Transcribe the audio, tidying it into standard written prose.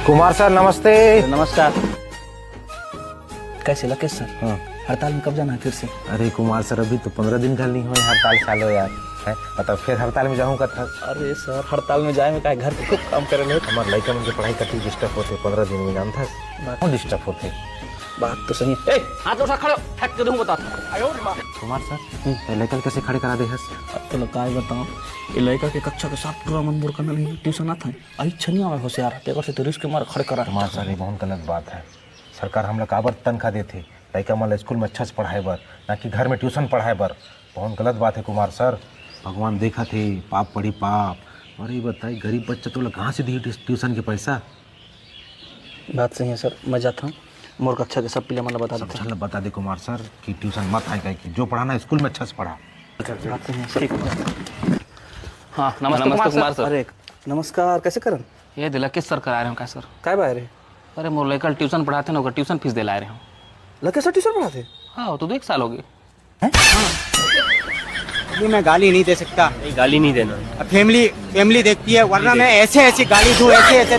Kumar sir नमस्ते। नमस्कार। कैसे लकेश सर? हाँ। हड़ताल में कब जाना है फिर से? अरे कुमार सर अभी तो 15 दिन कल नहीं हुए हड़ताल चालू यार है मतलब फिर हड़ताल में जाऊंगा था। अरे सर हड़ताल में जाए में का घर के खूब काम करे ले। हमारे लड़का मुझे पढ़ाई करती डिस्टर्ब होते 15 दिन में जान था क्यों डिस्टर्ब होते। बात तो सही है। हाथ उठा खड़े फेंक के दूंगा बता। कुमार सर लड़का कैसे खड़े करा दे हस। अब तो लगा बताओ ये लड़का के कक्षा के साथ पूरा मन बोर करने लगी ट्यूशन आता है आई छनिया में होशियार तेरे से तो रिस्क के मार खड़े करा। कुमार सर ये बहुत गलत बात है। सरकार हम लोग काबर तनख्वाह देते लड़का मतलब स्कूल में अच्छा से पढ़ाए बर ना कि घर में ट्यूशन पढ़ाए बर। बहुत गलत बात है कुमार सर। भगवान देखा थे पाप पड़ी पाप। अरे बताइए गरीब बच्चा तो कहाँ से दी ट्यूशन के पैसा। बात सही है सर मैं जाता हूँ मोर कक्षा के सब पिले मतलब बता दे कुमार सर कि ट्यूशन मत आए कि जो पढ़ाना स्कूल में अच्छा से पढ़ा। बात सही है सर। हाँ नमस्ते कुमार सर। अरे नमस्कार कैसे करन? ये दिला किस सर करा रहे हो क्या सर? काय बाय रे? अरे मोर लड़का ट्यूशन पढ़ाते ना ट्यूशन फीस दे ला रहे हो। लकेश सर ट्यूशन पढ़ाते? हाँ तो 1 साल हो गए। ये मैं गाली नहीं दे सकता। नहीं गाली नहीं देना। फैमिली देखती है वरना मैं ऐसे गाली दूं ऐसे